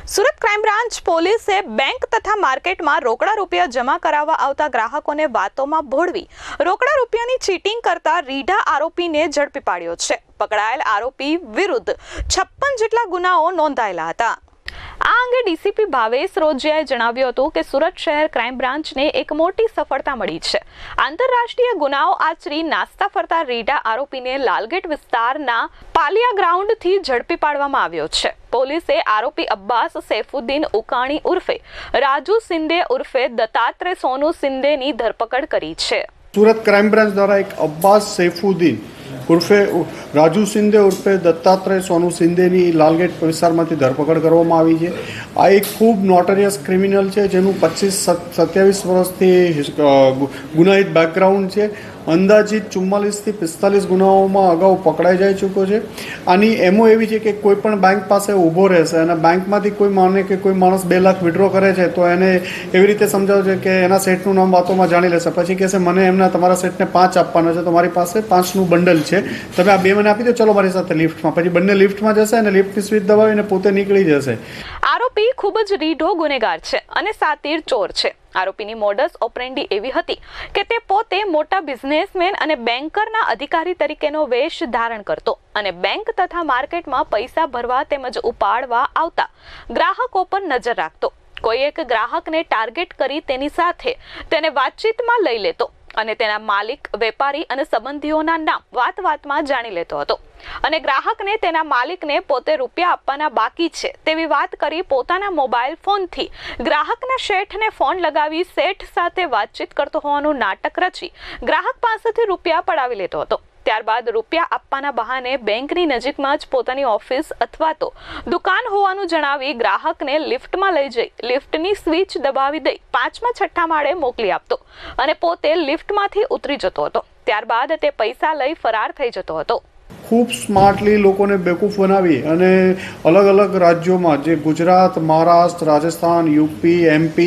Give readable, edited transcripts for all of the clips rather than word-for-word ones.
Surat crime branch પોલીસે bank તથા માર્કેટમાં રોકડા રૂપિયા જમા કરાવવા આવતા ગ્રાહકોને વાતોમાં ભોળવી રોકડા રૂપિયાની ચીટિંગ કરતા રીઢા આરોપીને ઝડપી પાડ્યો છે। પકડાયેલ આરોપી વિરુદ્ધ 56 જેટલા ગુનાઓ નોંધાયેલા હતા। આ અંગે ડીસીપી ભાવેશ રોજિયાએ જણાવ્યું હતું કે સુરત શહેર ક્રાઇમ બ્રાન્ચને એક મોટી સફળતા મળી છે। આંતરરાષ્ટ્રીય ગુનાઓ આચરી નાસ્તા ફરતા રીઢા આરોપીને લાલગેટ વિસ્તારના પાલિયા ગ્રાઉન્ડથી ઝડપી પાડવામાં આવ્યો છે। પોલીસે આરોપી અબ્બાસ સૈફુદ્દીન ઉકાણી ઉર્ફે રાજુ સિંધે ઉર્ફે દત્તાત્રેય સોનુ સિંધેની ધરપકડ કરી છે। सूरत क्राइम ब्रांच द्वारा एक अब्बास सैफुद्दीन उर्फे राजू सिंधे उर्फे दत्तात्रेय सोनू सिंधेनी लालगेट विस्तारमांथी धरपकड़ करवामां आवी छे। आ एक खूब नोटोरियस क्रिमिनल है जेनु 25-27 वर्षथी गुनाहित बेकग्राउंड है। अंदाजित 44 થી 45 गुनाओं अगाऊ पकड़ाई जाई चूक्यो है। आनी एमओ एवी है कि कोईपण बैंक पास ऊभो रहेशे अने बेंकमांथी कोई माने कि कोई माणस 2 लाख विड्रो करे छे तो एने एवी रीते समजावे छे कि एना सेटनुं नाम वातोमां जाणी लेशे। पछी कहेशे मने एमना तमारा सेटने 5 आपवाना छे तो मारी पासे 5 નું बंडल है, तमे आ 2 મને આપી દો, चलो मारी साथे लिफ्टमां। पछी बंने लिफ्टमां जशे अने लिफ्टनी स्विच दबावीने पोते નીકળી जशे। आरोपी खूब ज રીઢો ગુનેગાર છે અને સાતીર ચોર છે। આરોપીની મોડસ ઓપરેન્ડી એવી હતી કે તે પોતે મોટા બિઝનેસમેન અને બેન્કરના અધિકારી તરીકેનો વેશ ધારણ કરતો અને બેંક તથા માર્કેટમાં પૈસા ભરવા તેમજ ઉપાડવા આવતા ગ્રાહકો પર નજર રાખતો। કોઈ એક ગ્રાહકને ટાર્ગેટ કરી તેની સાથે તેને વાતચીતમાં લઈ લેતો અને તેના માલિક, વેપારી અને સંબંધીઓના નામ વાત-વાતમાં જાણી લેતો હતો અને ગ્રાહકને તેના માલિકને પોતે રૂપિયા આપવાના બાકી છે તેવી વાત કરી પોતાના મોબાઈલ ફોનથી ગ્રાહકના શેઠને ફોન લગાવી શેઠ સાથે વાતચીત કરતો હોવાનું નાટક રચી ગ્રાહક પાસેથી રૂપિયા પડાવી લેતો હતો। ત્યારબાદ રૂપિયા આપવાના બહાને બેંકની નજીકમાં જ પોતાની ઓફિસ અથવા તો દુકાન હોવાનું જણાવી ગ્રાહકને લિફ્ટમાં લઈ જઈ લિફ્ટની સ્વિચ દબાવી દઈ 5મા 6ઠ્ઠા માળે મોકલી આપતો અને પોતે લિફ્ટમાંથી ઉતરી જતો હતો। ત્યારબાદ તે પૈસા લઈ ફરાર થઈ જતો હતો। खूब स्मार्टली लोगों ने बेवकूफ़ बनावी अने अलग अलग राज्यों में जे गुजरात, महाराष्ट्र, राजस्थान, यूपी, एमपी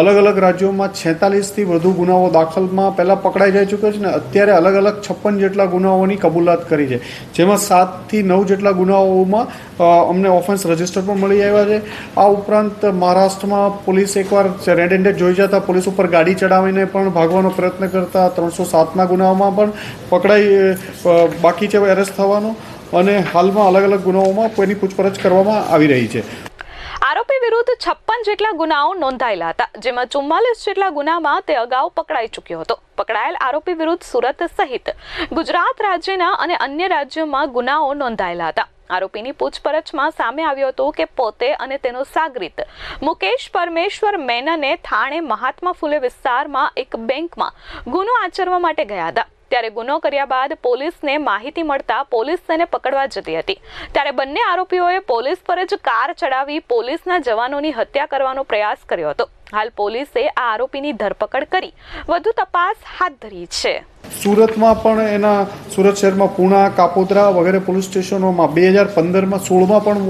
अलग अलग राज्यों में 46 થી વધુ गुनाओं दाखल में पहला पकड़ाई जाई चूक्या छे ने अत्यारे अलग अलग 56 जेटला गुनाओनी कबूलात करी है, जेमां 7 થી 9 जेटला गुनाओमां अमने ऑफेन्स रजिस्टर पर मळी आव्या छे। आ उपरांत महाराष्ट्र में पोलीस एकवार रेड हेन्डेड जोई जता पोलीस पर गाड़ी चढ़ावीने पण भागवानो प्रयत्न करता 307 गुनाओमां पण पकड़ाई बाकी छे एरेस्ट થવાનો અને હાલમાં અલગ અલગ ગુનાઓમાં કોઈની પૂછપરછ કરવામાં આવી રહી છે। આરોપી વિરુદ્ધ 56 જેટલા ગુનાઓ નોંધાયેલા હતા, જેમાં 44 જેટલા ગુનામાં તે અગાઉ પકડાઈ ચૂક્યો હતો। પકડાયેલ આરોપી વિરુદ્ધ સુરત સહિત ગુજરાત રાજ્યના અને અન્ય રાજ્યોમાં ગુનાઓ નોંધાયેલા હતા। આરોપીની પૂછપરછમાં સામે આવ્યું હતું કે પોતે અને તેનો સાગરીત મુકેશ પરમેશ્વર મેનને થાણે મહાત્મા ફૂલે વિસ્તારમાં એક બેંકમાં ગુનો આચરવા માટે ગયા હતા। ત્યારે ગુનો કર્યા બાદ પોલીસને માહિતી મળતા પોલીસ તેને પકડવા જતી હતી ત્યારે બંને આરોપીઓએ પોલીસ પર જ કાર ચડાવી પોલીસના જવાનોની હત્યા કરવાનો પ્રયાસ કર્યો હતો। હાલ પોલીસે આ આરોપીની ધરપકડ કરી વધુ તપાસ હાથ ધરી છે। સુરતમાં પણ એના સુરત શહેરમાં પૂણા, કાપોદ્રા વગેરે પોલીસ સ્ટેશનોમાં 2015માં 16માં પણ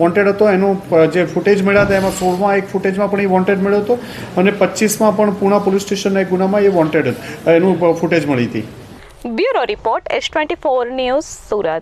વોન્ટેડ હતો। એનો જે ફૂટેજ મળ્યા હતા એમાં 16માં એક ફૂટેજમાં પણ એ વોન્ટેડ મળ્યો હતો અને 25માં પણ પૂણા પોલીસ સ્ટેશનના એક ગુનામાં એ વોન્ટેડ એનું ફૂટેજ મળી હતી। Bureau report S24 news Surat.